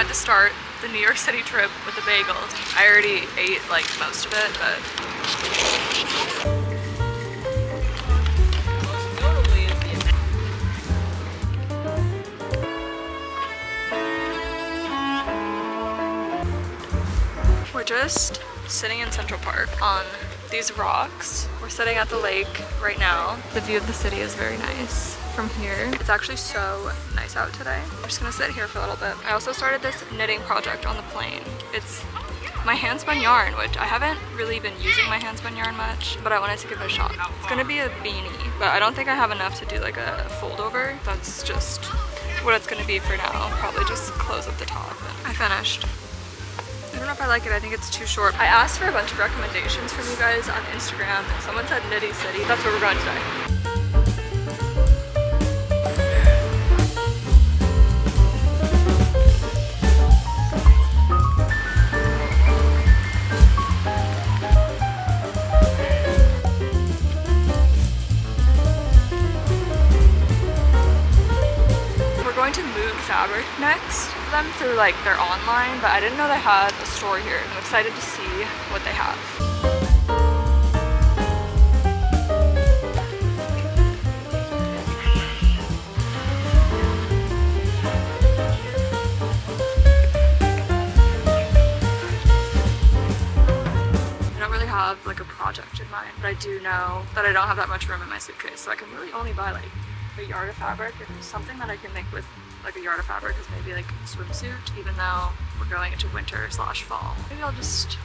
to start the New York City trip with the bagels. I already ate like most of it, but we're just sitting in Central Park on these rocks. We're sitting at the lake right now. The view of the city is very nice from here. It's actually so nice out today. I'm just gonna sit here for a little bit. I also started this knitting project on the plane. It's my handspun yarn, which I haven't really been using my handspun yarn much, but I wanted to give it a shot. It's gonna be a beanie, but I don't think I have enough to do like a fold over. That's just what it's gonna be for now. Probably just close up the top. I finished. I don't know if I like it. I think it's too short. I asked for a bunch of recommendations from you guys on Instagram, and someone said Nitty City. That's where we're going today. We're going to Mood Fabric next. Them through like their online, but I didn't know they had a store here. I'm excited to see what they have. I don't really have like a project in mind, but I do know that I don't have that much room in my suitcase, so I can really only buy like a yard of fabric and something that I can make with like a yard of fabric is maybe like a swimsuit, even though we're going into winter / fall. Maybe I'll just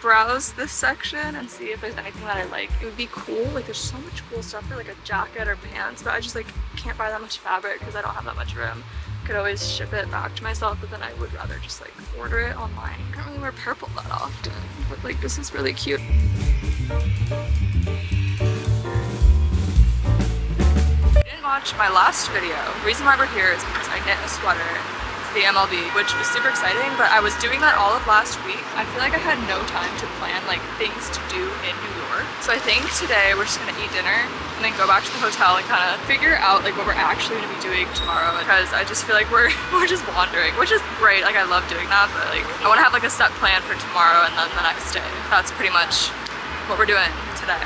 browse this section and see if there's anything that I like. It would be cool, like there's so much cool stuff for like a jacket or pants, but I just like can't buy that much fabric because I don't have that much room. Could always ship it back to myself, but then I would rather just like order it online. I don't really wear purple that often, but like this is really cute. Watch my last video. The reason why we're here is because I knit a sweater for the MLB, which was super exciting, but I was doing that all of last week. I feel like I had no time to plan like things to do in New York. So I think today we're just gonna eat dinner and then go back to the hotel and kind of figure out like what we're actually gonna be doing tomorrow, because I just feel like we're just wandering, which is great. Like I love doing that, but like I want to have like a set plan for tomorrow and then the next day. That's pretty much what we're doing today.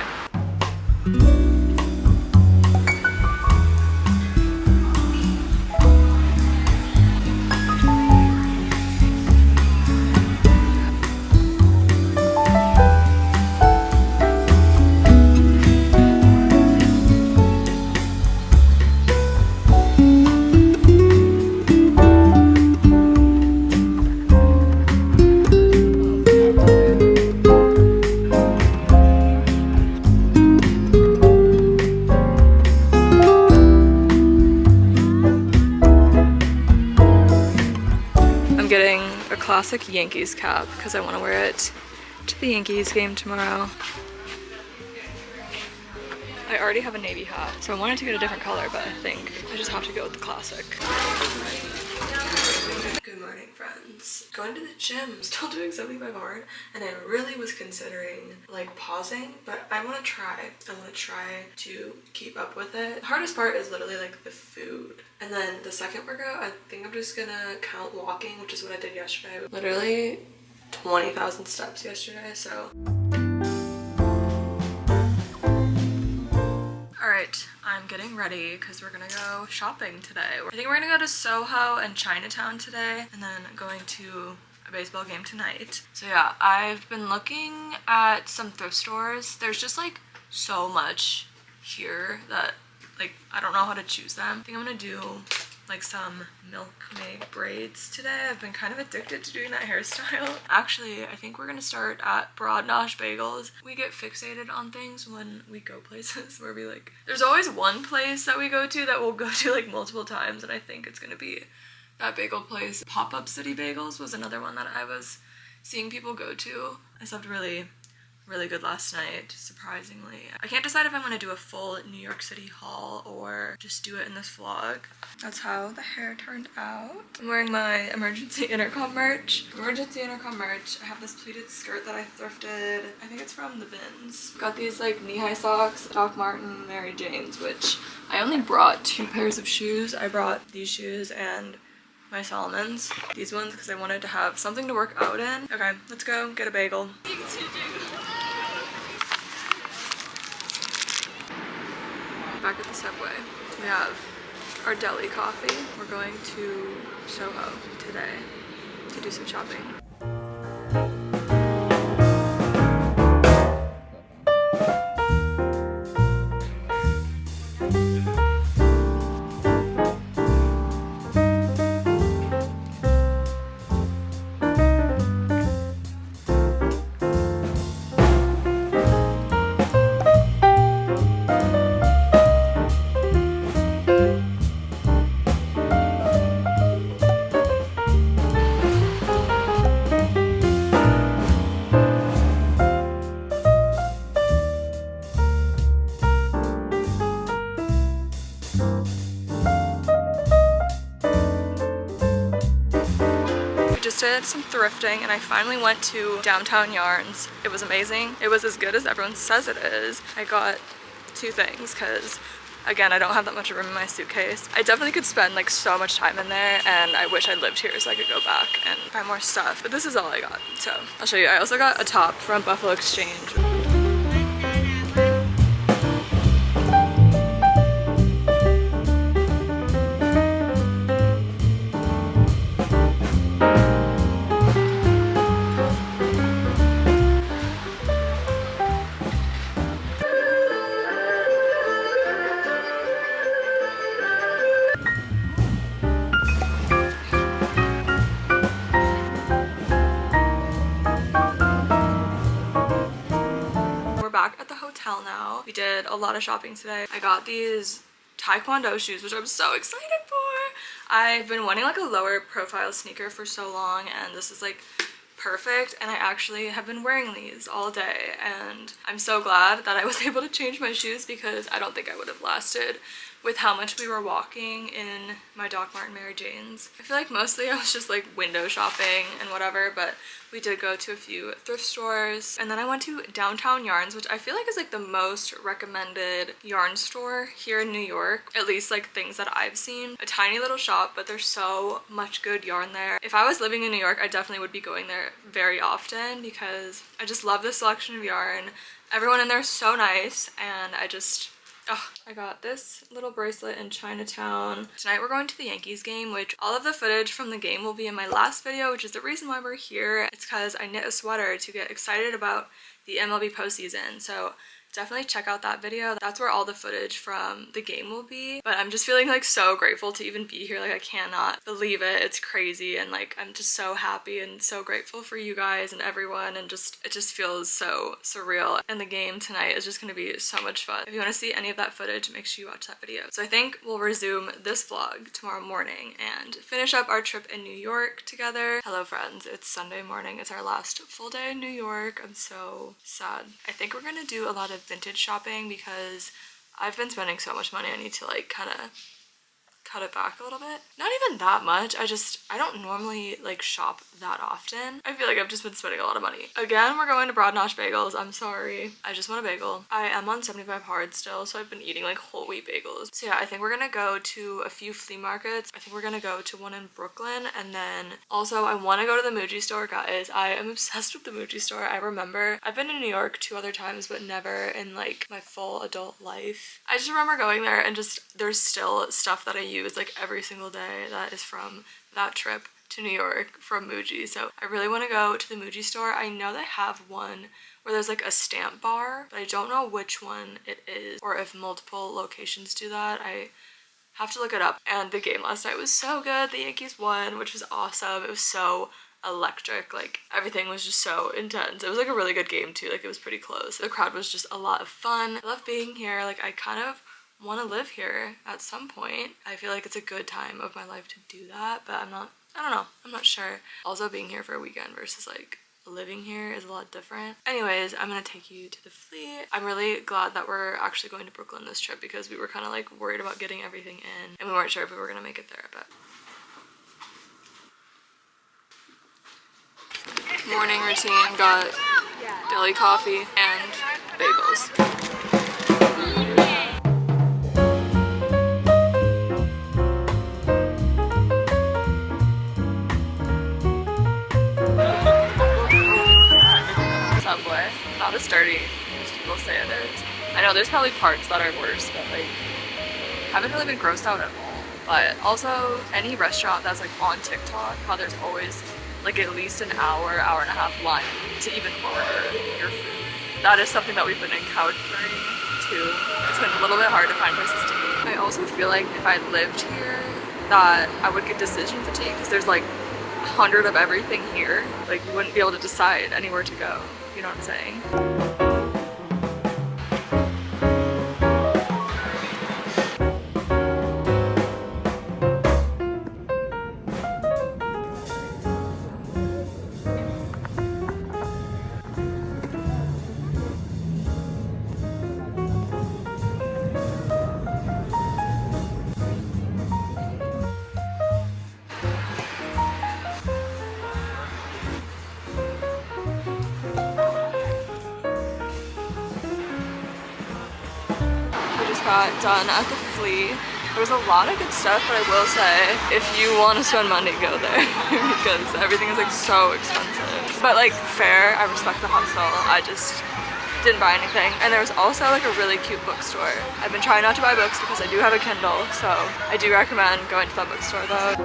Classic Yankees cap because I want to wear it to the Yankees game tomorrow. I already have a navy hat, so I wanted to get a different color, but I think I just have to go with the classic. Good morning, friends. Going to the gym, still doing 75 hard, and I really was considering like pausing, but I want to try. I want to try to keep up with it. The hardest part is literally like the food. And then the second workout, I think I'm just gonna count walking, which is what I did yesterday. Literally 20,000 steps yesterday, so. Alright, I'm getting ready because we're gonna go shopping today. I think we're gonna go to Soho and Chinatown today, and then going to a baseball game tonight. So yeah, I've been looking at some thrift stores. There's just like so much here that like I don't know how to choose them. I think I'm gonna do like some milkmaid braids today. I've been kind of addicted to doing that hairstyle. Actually, I think we're gonna start at Broad Nosh Bagels. We get fixated on things when we go places where we like, there's always one place that we go to that we'll go to like multiple times, and I think it's gonna be that bagel place. Pop-Up City Bagels was another one that I was seeing people go to. I slept really good last night, surprisingly. I can't decide if I'm gonna do a full New York City haul or just do it in this vlog. That's how the hair turned out. I'm wearing my emergency intercom merch. I have this pleated skirt that I thrifted. I think it's from the bins. Got these like knee-high socks, Doc Marten, Mary Jane's, which I only brought 2 pairs of shoes. I brought these shoes and my Solomons. These ones because I wanted to have something to work out in. Okay, let's go get a bagel. Back at the Subway, we have our deli coffee. We're going to Soho today to do some shopping. Did some thrifting and I finally went to Downtown Yarns. It was amazing. It was as good as everyone says it is. I got 2 things because again, I don't have that much room in my suitcase. I definitely could spend like so much time in there and I wish I lived here so I could go back and buy more stuff. But this is all I got. So I'll show you. I also got a top from Buffalo Exchange. Now. We did a lot of shopping today. I got these Taekwondo shoes, which I'm so excited for. I've been wanting like a lower profile sneaker for so long and this is like perfect, and I actually have been wearing these all day and I'm so glad that I was able to change my shoes because I don't think I would have lasted with how much we were walking in my Doc Marten Mary Janes. I feel like mostly I was just like window shopping and whatever, but we did go to a few thrift stores. And then I went to Downtown Yarns, which I feel like is like the most recommended yarn store here in New York, at least like things that I've seen. A tiny little shop, but there's so much good yarn there. If I was living in New York, I definitely would be going there very often because I just love the selection of yarn. Everyone in there is so nice and I got this little bracelet in Chinatown. Tonight we're going to the Yankees game, which all of the footage from the game will be in my last video, which is the reason why we're here. It's because I knit a sweater to get excited about the MLB postseason. So definitely check out that video. That's where all the footage from the game will be. But I'm just feeling like so grateful to even be here. Like I cannot believe it. It's crazy and like I'm just so happy and so grateful for you guys and everyone, and it just feels so surreal. And the game tonight is just gonna be so much fun. If you want to see any of that footage, make sure you watch that video. So I think we'll resume this vlog tomorrow morning and finish up our trip in New York together. Hello friends, it's Sunday morning. It's our last full day in New York. I'm so sad. I think we're gonna do a lot of vintage shopping because I've been spending so much money. I need to like kind of cut it back a little bit. Not even that much. I don't normally like shop that often. I feel like I've just been spending a lot of money. Again, we're going to Broad Notch Bagels. I'm sorry. I just want a bagel. I am on 75 hard still, so I've been eating like whole wheat bagels. So yeah, I think we're gonna go to a few flea markets. I think we're gonna go to one in Brooklyn, and then also I want to go to the Muji store, guys. I am obsessed with the Muji store. I remember I've been in New York 2 other times, but never in like my full adult life. I just remember going there and just there's still stuff that I use like every single day that is from that trip to New York from Muji. So I really want to go to the Muji store. I know they have one where there's like a stamp bar, but I don't know which one it is or if multiple locations do that. I have to look it up. And the game last night was so good. The Yankees won, which was awesome. It was so electric. Like everything was just so intense. It was like a really good game too. Like it was pretty close. The crowd was just a lot of fun. I love being here. Like I kind of want to live here at some point. I feel like it's a good time of my life to do that, but I don't know. I'm not sure. Also being here for a weekend versus like living here is a lot different. Anyways, I'm gonna take you to the flea. I'm really glad that we're actually going to Brooklyn this trip because we were kind of like worried about getting everything in and we weren't sure if we were gonna make it there, but. Morning routine, got deli coffee and bagels. not as dirty as people say it is. I know there's probably parts that are worse, but like haven't really been grossed out at all. But also any restaurant that's like on TikTok, how there's always like at least an hour, hour and a half line to even order your food. That is something that we've been encountering too. It's been a little bit hard to find places to eat. I also feel like if I lived here that I would get decision fatigue because there's like 100 of everything here. Like you wouldn't be able to decide anywhere to go. You know what I'm saying? Got done at the Flea. There was a lot of good stuff, but I will say if you want to spend money, go there because everything is like so expensive. But like fair, I respect the hustle. I just didn't buy anything. And there was also like a really cute bookstore. I've been trying not to buy books because I do have a Kindle, so I do recommend going to that bookstore though.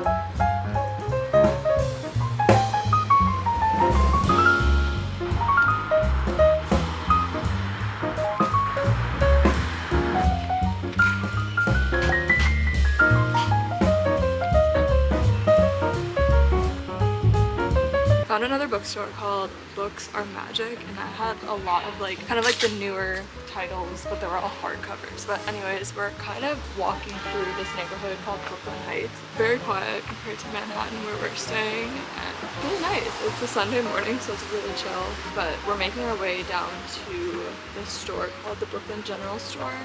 Found another bookstore called Books Are Magic, and that had a lot of like kind of like the newer titles, but they were all hardcovers. But anyways, we're kind of walking through this neighborhood called Brooklyn Heights. Very quiet compared to Manhattan where we're staying, and really nice. It's a Sunday morning, so it's really chill. But we're making our way down to this store called the Brooklyn General Store,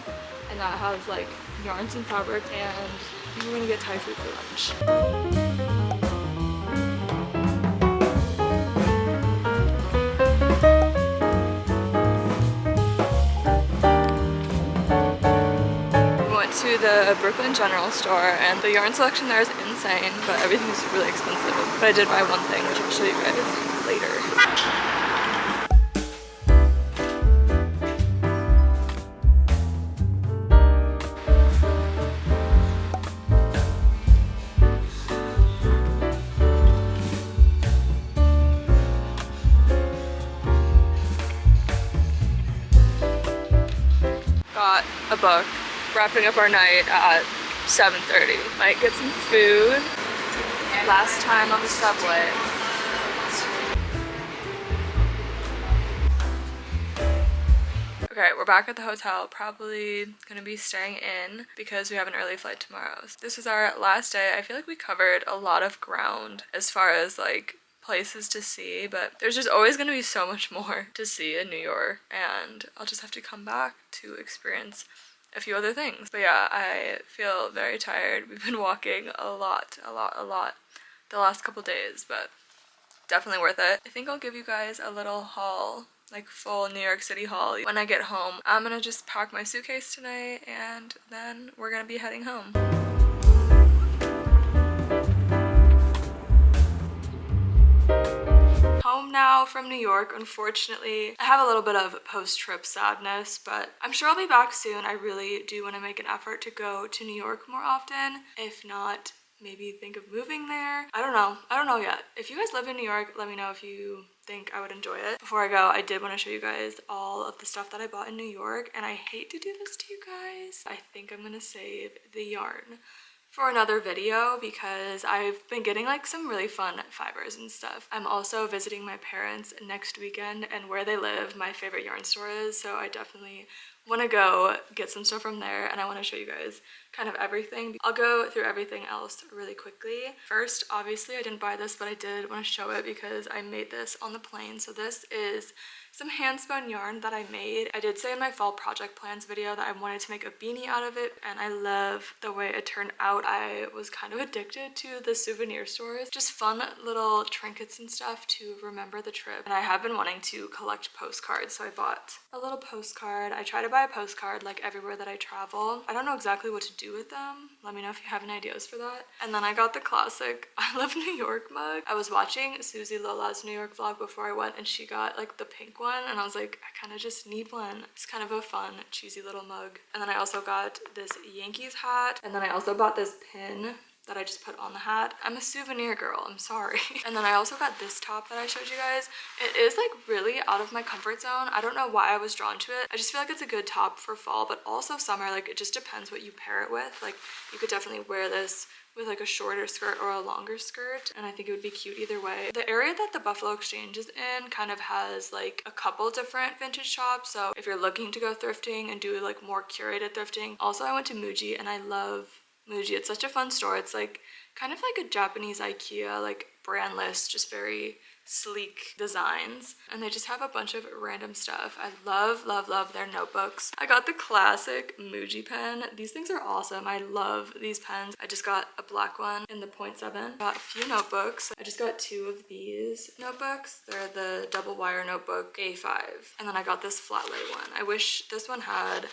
and that has like yarns and fabric, and I think we're gonna get Thai food for lunch. To the Brooklyn General Store, and the yarn selection there is insane, but everything's really expensive. But I did buy one thing, which I'll show you guys later. Got a book. Wrapping up our night at 7:30. Might get some food. Last time on the subway. Okay, we're back at the hotel. Probably gonna be staying in because we have an early flight tomorrow. This is our last day. I feel like we covered a lot of ground as far as like places to see, but there's just always going to be so much more to see in New York, and I'll just have to come back to experience a few other things. But yeah, I feel very tired. We've been walking a lot the last couple days, but definitely worth it. I think I'll give you guys a little haul, like full New York City haul when I get home. I'm gonna just pack my suitcase tonight, and then we're gonna be heading home. Home now from New York. Unfortunately, I have a little bit of post-trip sadness, but I'm sure I'll be back soon. I really do want to make an effort to go to New York more often. If not, maybe think of moving there. I don't know yet. If you guys live in New York, let me know if you think I would enjoy it. Before I go, I did want to show you guys all of the stuff that I bought in New York, and I hate to do this to you guys. I think I'm gonna save the yarn for another video because I've been getting like some really fun fibers and stuff. I'm also visiting my parents next weekend, and where they live, my favorite yarn store is, so I definitely want to go get some stuff from there, and I want to show you guys kind of everything. I'll go through everything else really quickly. First, obviously I didn't buy this, but I did want to show it because I made this on the plane. So this is some hand spun yarn that I made. I did say in my fall project plans video that I wanted to make a beanie out of it, and I love the way it turned out. I was kind of addicted to the souvenir stores, just fun little trinkets and stuff to remember the trip. And I have been wanting to collect postcards, so I bought a little postcard. I try to buy a postcard like everywhere that I travel. I don't know exactly what to do with them. Let me know if you have any ideas for that. And then I got the classic I Love New York mug. I was watching Susie Lola's New York vlog before I went, and she got like the pink one, and I was like, I kind of just need one. It's kind of a fun, cheesy little mug. And then I also got this Yankees hat, and then I also bought this pin that I just put on the hat. I'm a souvenir girl, I'm sorry. And then I also got this top that I showed you guys. It is like really out of my comfort zone. I don't know why I was drawn to it. I just feel like it's a good top for fall, but also summer. Like, it just depends what you pair it with. Like, you could definitely wear this with like a shorter skirt or a longer skirt, and I think it would be cute either way. The area that the Buffalo Exchange is in kind of has like a couple different vintage shops, so if you're looking to go thrifting and do like more curated thrifting. Also, I went to Muji, and I love Muji. It's such a fun store. It's like kind of like a Japanese IKEA, like brandless, just very sleek designs, and they just have a bunch of random stuff. I love their notebooks. I got the classic Muji pen. These things are awesome. I love these pens. I just got a black one in the 0.7. Got a few notebooks. I just got 2 of these notebooks. They're the double wire notebook A5, and then I got this flat lay one. I wish this one had,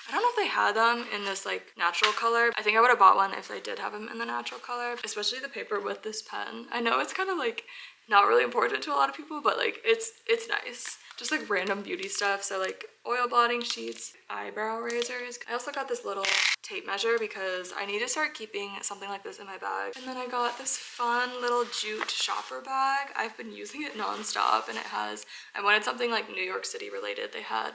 I don't know if they had them in this like natural color. I think I would have bought one if they did have them in the natural color, especially the paper with this pen. I know it's kind of like not really important to a lot of people, but like it's nice. Just like random beauty stuff. So like oil blotting sheets, eyebrow razors. I also got this little tape measure because I need to start keeping something like this in my bag. And then I got this fun little jute shopper bag. I've been using it nonstop, and it has, I wanted something like New York City related. They had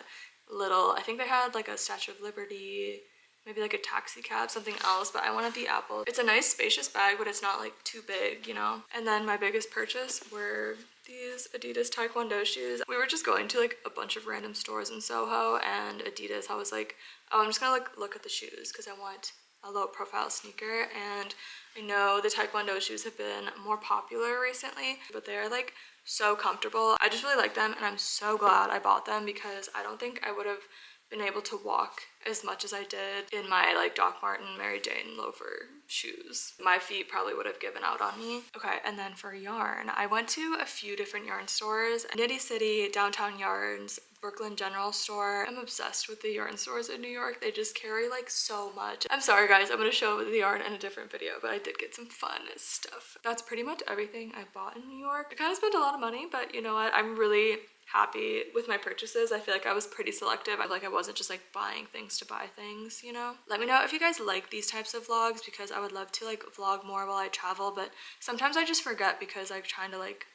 little, I think they had like a Statue of Liberty, maybe like a taxi cab, something else, but I wanted the apple. It's a nice spacious bag, but it's not like too big, you know? And then my biggest purchase were these Adidas Taekwondo shoes. We were just going to like a bunch of random stores in Soho, and Adidas, I was like, oh, I'm just gonna like look at the shoes because I want a low profile sneaker. And I know the Taekwondo shoes have been more popular recently, but they're like so comfortable. I just really like them, and I'm so glad I bought them because I don't think I would have been able to walk as much as I did in my like Doc Marten Mary Jane loafer shoes. My feet probably would have given out on me. Okay, and then for yarn, I went to a few different yarn stores. Nitty City, Downtown Yarns, Brooklyn General Store. I'm obsessed with the yarn stores in New York. They just carry like so much. I'm sorry guys, I'm gonna show the yarn in a different video, but I did get some fun stuff. That's pretty much everything I bought in New York. I kind of spent a lot of money, but you know what? I'm really happy with my purchases. I feel like I was pretty selective. I wasn't just like buying things to buy things, you know? Let me know if you guys like these types of vlogs because I would love to like vlog more while I travel, but sometimes I just forget because I'm trying to like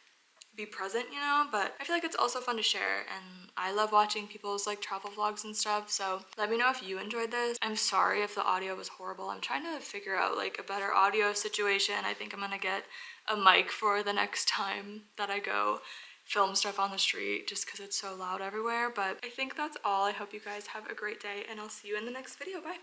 be present, you know? But I feel like it's also fun to share, and I love watching people's like travel vlogs and stuff, so let me know if you enjoyed this. I'm sorry if the audio was horrible. I'm trying to figure out like a better audio situation. I think I'm gonna get a mic for the next time that I go film stuff on the street just because it's so loud everywhere. But I think that's all. I hope you guys have a great day, and I'll see you in the next video. Bye.